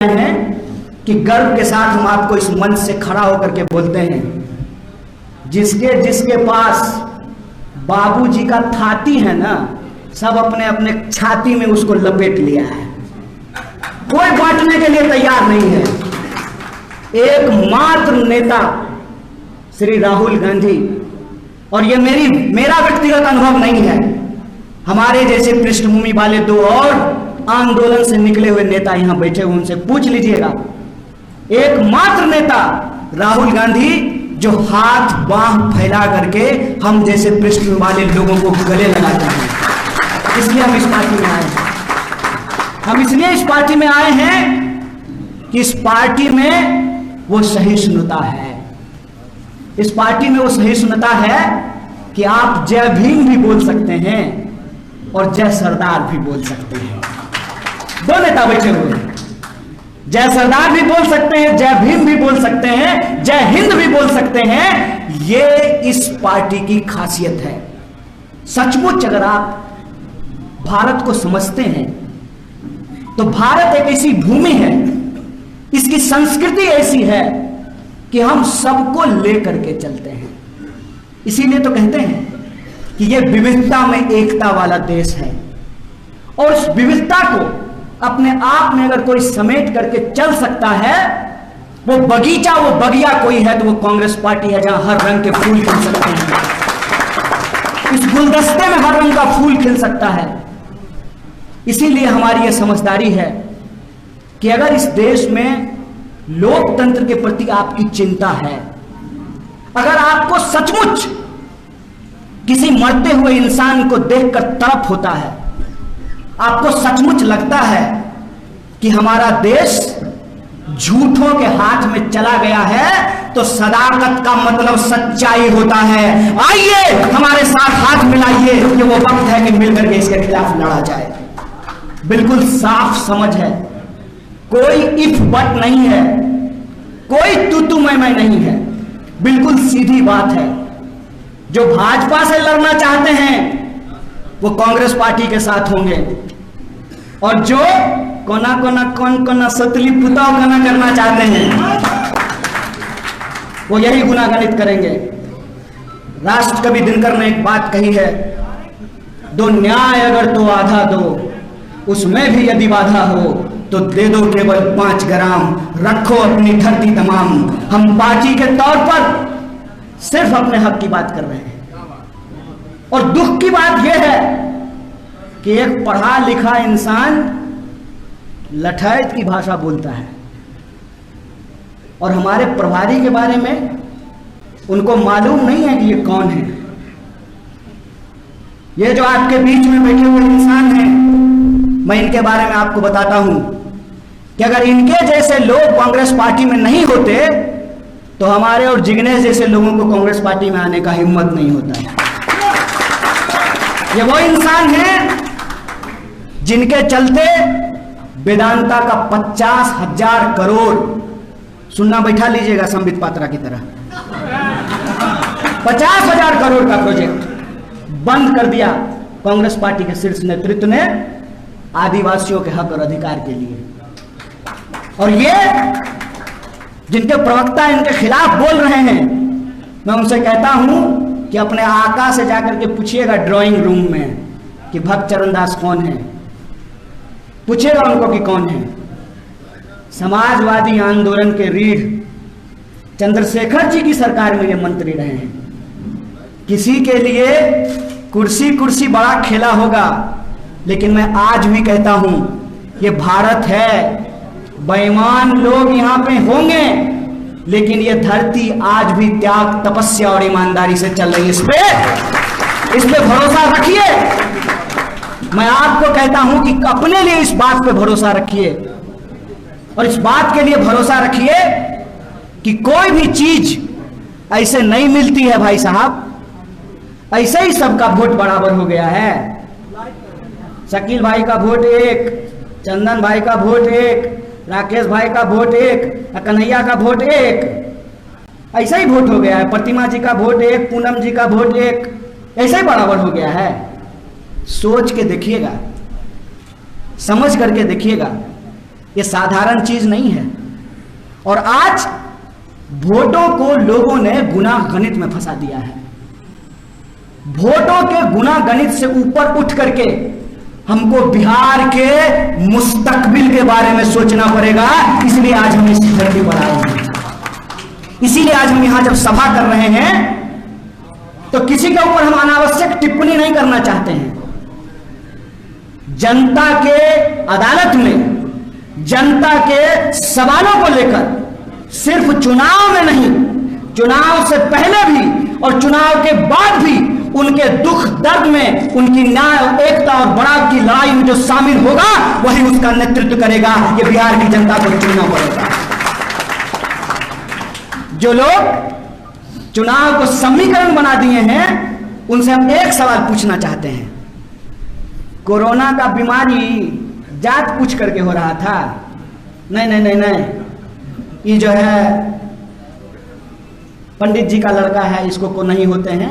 हैं कि गर्व के साथ हम आपको इस मंच से खड़ा होकर के बोलते हैं, जिसके जिसके पास बाबूजी का थाती है ना, सब अपने अपने छाती में उसको लपेट लिया है। कोई बांटने के लिए तैयार नहीं है। एकमात्र नेता श्री राहुल गांधी, और ये मेरा व्यक्तिगत अनुभव नहीं है, हमारे जैसे पृष्ठभूमि वाले दो और आंदोलन से निकले हुए नेता यहां बैठे हुए, उनसे पूछ लीजिएगा। एकमात्र नेता राहुल गांधी जो हाथ बांह फैला करके हम जैसे पृष्ठभूमि वाले लोगों को गले लगाते हैं। इसलिए हम इस पार्टी में आए हैं। हम इसलिए इस पार्टी में आए हैं कि इस पार्टी में वो सहिष्णुता है। इस पार्टी में वो सहिष्णुता है कि आप जय भीम भी बोल सकते हैं और जय सरदार भी बोल सकते हैं। दो नेता बैठे हुए हैं, जय सरदार भी बोल सकते हैं, जय भीम भी बोल सकते हैं, जय हिंद भी बोल सकते हैं। ये इस पार्टी की खासियत है। सचमुच अगर आप भारत को समझते हैं तो भारत एक ऐसी भूमि है, इसकी संस्कृति ऐसी है कि हम सबको लेकर के चलते हैं। इसीलिए तो कहते हैं कि ये विविधता में एकता वाला देश है, और उस विविधता को अपने आप में अगर कोई समेट करके चल सकता है, वो बगीचा, वो बगिया कोई है तो वो कांग्रेस पार्टी है, जहां हर रंग के फूल खिल सकते हैं। इस गुलदस्ते में हर रंग का फूल खिल सकता है। इसीलिए हमारी यह समझदारी है कि अगर इस देश में लोकतंत्र के प्रति आपकी चिंता है, अगर आपको सचमुच किसी मरते हुए इंसान को देखकर तड़प होता है, आपको सचमुच लगता है कि हमारा देश झूठों के हाथ में चला गया है, तो सदाकत का मतलब सच्चाई होता है। आइए हमारे साथ हाथ मिलाइए, ये वो वक्त है कि मिलकर के इसके खिलाफ लड़ा जाए। बिल्कुल साफ समझ है, कोई इफ बट नहीं है, कोई तू मैं नहीं है, बिल्कुल सीधी बात है। जो भाजपा से लड़ना चाहते हैं वो कांग्रेस पार्टी के साथ होंगे, और जो कौन सतली पुताव कना करना चाहते हैं वो यही गुनागणित करेंगे। राष्ट्र कवि दिनकर ने एक बात कही है, दो न्याय अगर तो आधा दो, उसमें भी यदि बाधा हो तो दे दो केवल 5 ग्राम, रखो अपनी धरती तमाम। हम पार्टी के तौर पर सिर्फ अपने हक की बात कर रहे हैं, और दुख की बात यह है कि एक पढ़ा लिखा इंसान लठायत की भाषा बोलता है, और हमारे प्रभारी के बारे में उनको मालूम नहीं है कि ये कौन है। ये जो आपके बीच में बैठे हुए इंसान हैं, मैं इनके बारे में आपको बताता हूं कि अगर इनके जैसे लोग कांग्रेस पार्टी में नहीं होते तो हमारे और जिग्नेश जैसे लोगों को कांग्रेस पार्टी में आने का हिम्मत नहीं होता है। ये वो इंसान हैं जिनके चलते वेदांता का 50,000 करोड़, सुनना बैठा लीजिएगा संबित पात्रा की तरह, 50,000 करोड़ का प्रोजेक्ट बंद कर दिया कांग्रेस पार्टी के शीर्ष नेतृत्व ने आदिवासियों के हक और अधिकार के लिए। और ये जिनके प्रवक्ता इनके खिलाफ बोल रहे हैं, मैं उनसे कहता हूं कि अपने आका से जाकर के पूछिएगा ड्राइंग रूम में कि भक्त चरण दास कौन है, पूछिएगा उनको कि कौन है। समाजवादी आंदोलन के रीढ़ चंद्रशेखर जी की सरकार में ये मंत्री रहे हैं। किसी के लिए कुर्सी कुर्सी बड़ा खेला होगा, लेकिन मैं आज भी कहता हूं ये भारत है, बेईमान लोग यहां पे होंगे, लेकिन ये धरती आज भी त्याग, तपस्या और ईमानदारी से चल रही है। इस पे भरोसा रखिए। मैं आपको कहता हूं कि अपने लिए इस बात पे भरोसा रखिए, और इस बात के लिए भरोसा रखिए कि कोई भी चीज ऐसे नहीं मिलती है भाई साहब। ऐसे ही सबका वोट बराबर हो गया है। शकील भाई का वोट एक, चंदन भाई का वोट एक, राकेश भाई का वोट एक, कन्हैया का वोट एक, ऐसा ही वोट हो गया है। प्रतिमा जी का वोट एक, पूनम जी का वोट एक, ऐसा ही बराबर हो गया है। सोच के देखिएगा, समझ करके देखिएगा ये साधारण चीज नहीं है। और आज वोटों को लोगों ने गुना गणित में फंसा दिया है। वोटों के गुना गणित से ऊपर उठ करके हमको बिहार के मुस्तकबिल के बारे में सोचना पड़ेगा। इसलिए आज हम इस धरती पर आए हैं। इसीलिए आज हम यहां जब सभा कर रहे हैं तो किसी के ऊपर हम अनावश्यक टिप्पणी नहीं करना चाहते हैं। जनता के अदालत में जनता के सवालों को लेकर सिर्फ चुनाव में नहीं, चुनाव से पहले भी और चुनाव के बाद भी उनके दुख दर्द में, उनकी न्याय एकता और बड़ाव की लड़ाई में जो शामिल होगा वही उसका नेतृत्व करेगा। ये बिहार की जनता को चुनना पड़ेगा। जो लोग चुनाव को समीकरण बना दिए हैं उनसे हम एक सवाल पूछना चाहते हैं। कोरोना का बीमारी जात पूछ करके हो रहा था? नहीं नहीं नहीं नहीं, ये जो है पंडित जी का लड़का है, इसको को नहीं होते हैं।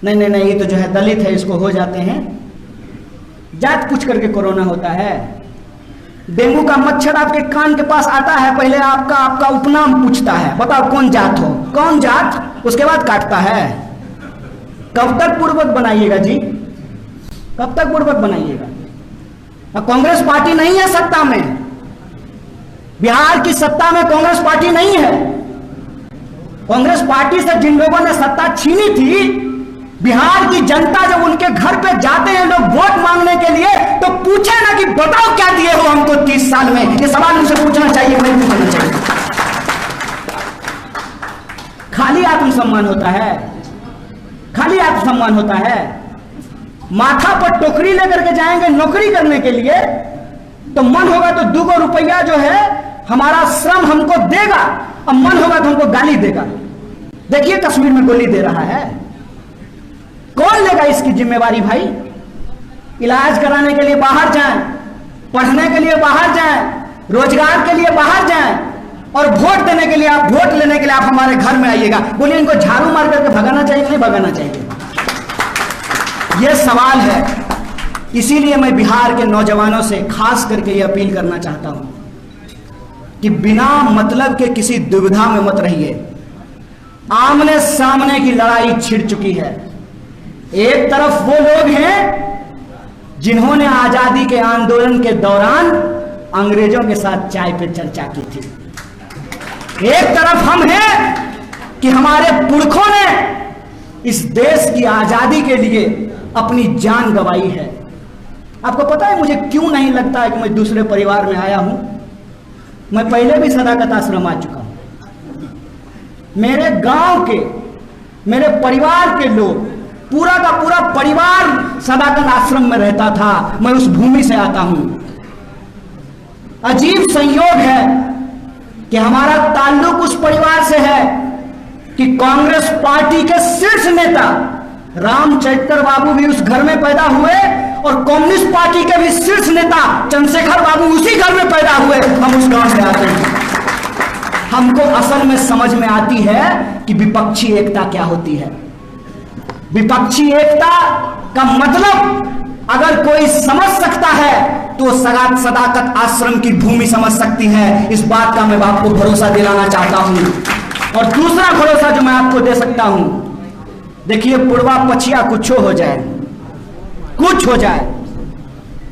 नहीं नहीं नहीं, ये तो जो है दलित है, इसको हो जाते हैं। जात पूछ करके कोरोना होता है। डेंगू का मच्छर आपके कान के पास आता है, पहले आपका उपनाम पूछता है, बताओ कौन जात हो, कौन जात, उसके बाद काटता है। कब तक पूर्वक बनाइएगा जी, कब तक पूर्वक बनाइएगा? कांग्रेस पार्टी नहीं है सत्ता में, बिहार की सत्ता में कांग्रेस पार्टी नहीं है। कांग्रेस पार्टी से जिन लोगों ने सत्ता छीनी थी, बिहार की जनता जब उनके घर पे जाते हैं लोग वोट मांगने के लिए, तो पूछे ना कि बताओ क्या दिए हो हमको 30 साल में। ये सवाल उनसे पूछना चाहिए, नहीं पूछना चाहिए। खाली आत्मसम्मान होता है, खाली आत्मसम्मान होता है। माथा पर टोकरी लेकर के जाएंगे नौकरी करने के लिए, तो मन होगा तो 2 रुपया जो है हमारा श्रम हमको देगा, अब मन होगा तो हमको गाली देगा। देखिए कश्मीर में गोली दे रहा है, कौन लेगा इसकी जिम्मेवारी भाई? इलाज कराने के लिए बाहर जाएं, पढ़ने के लिए बाहर जाएं, रोजगार के लिए बाहर जाएं, और वोट देने के लिए आप, वोट लेने के लिए आप हमारे घर में आइएगा। बोलिए इनको झाड़ू मार करके भगाना चाहिए नहीं भगाना चाहिए? यह सवाल है। इसीलिए मैं बिहार के नौजवानों से खास करके यह अपील करना चाहता हूं कि बिना मतलब के किसी दुविधा में मत रहिए। आमने सामने की लड़ाई छिड़ चुकी है। एक तरफ वो लोग हैं जिन्होंने आजादी के आंदोलन के दौरान अंग्रेजों के साथ चाय पे चर्चा की थी, एक तरफ हम हैं कि हमारे पुरखों ने इस देश की आजादी के लिए अपनी जान गंवाई है। आपको पता है मुझे क्यों नहीं लगता है कि मैं दूसरे परिवार में आया हूं? मैं पहले भी सदाकत आश्रम आ चुका हूं। मेरे गांव के, मेरे परिवार के लोग, पूरा का पूरा परिवार सदाकत आश्रम में रहता था। मैं उस भूमि से आता हूं। अजीब संयोग है कि हमारा ताल्लुक उस परिवार से है कि कांग्रेस पार्टी के शीर्ष नेता रामचरित्र बाबू भी उस घर में पैदा हुए और कम्युनिस्ट पार्टी के भी शीर्ष नेता चंद्रशेखर बाबू उसी घर में पैदा हुए। हम उस गांव से आते हैं। हमको असल में समझ में आती है कि विपक्षी एकता क्या होती है। विपक्षी एकता का मतलब अगर कोई समझ सकता है तो सदाकत आश्रम की भूमि समझ सकती है। इस बात का मैं आपको भरोसा दिलाना चाहता हूं। और दूसरा भरोसा जो मैं आपको दे सकता हूं, देखिए पूर्वा पछिया कुछ हो जाए, कुछ हो जाए,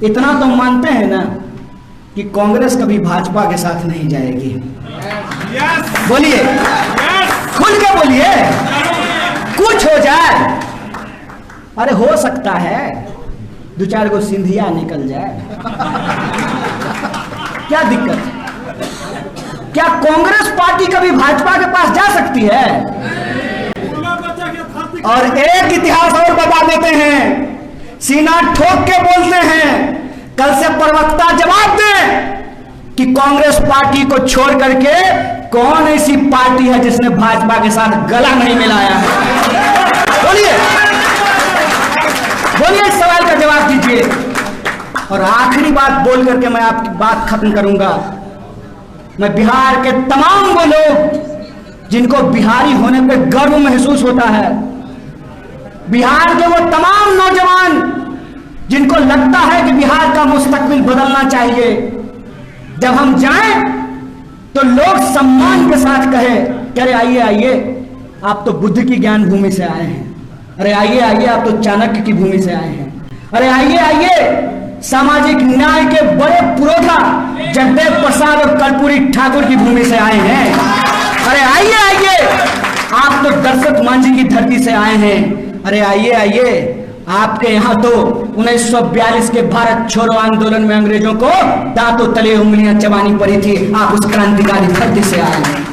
इतना तो मानते हैं ना कि कांग्रेस कभी भाजपा के साथ नहीं जाएगी। बोलिए, खुल के बोलिए, कुछ हो जाए। अरे हो सकता है 2-4 गो सिंधिया निकल जाए, क्या दिक्कत? क्या कांग्रेस पार्टी कभी भाजपा के पास जा सकती है? और एक इतिहास और बता देते हैं, सीना ठोक के बोलते हैं, कल से प्रवक्ता जवाब दें कि कांग्रेस पार्टी को छोड़ करके कौन ऐसी पार्टी है जिसने भाजपा के साथ गला नहीं मिलाया है? बोलिए, बोलिए, इस सवाल का जवाब दीजिए। और आखिरी बात बोल करके मैं आपकी बात खत्म करूंगा। मैं बिहार के तमाम वो लोग जिनको बिहारी होने पे गर्व महसूस होता है, बिहार के वो तमाम नौजवान जिनको लगता है कि बिहार का मुस्तकबिल बदलना चाहिए, जब हम जाएं तो लोग सम्मान के साथ कहे कि अरे आइए आइए, आप तो बुद्ध की ज्ञान भूमि से आए हैं, अरे आइए आइए, आप तो चाणक्य की भूमि से आए हैं, अरे आइए आइए, सामाजिक न्याय के बड़े पुरोधा जगदेव प्रसाद और कर्पूरी ठाकुर की भूमि से आए हैं, अरे आइए आइए, आप तो दर्शक मांझी की धरती से आए हैं, अरे आइए आइए, आपके यहां तो 1942 के भारत छोड़ो आंदोलन में अंग्रेजों को दांतों तले उंगलियां चबानी पड़ी थी, आप उस क्रांतिकारी धरती से आए हैं।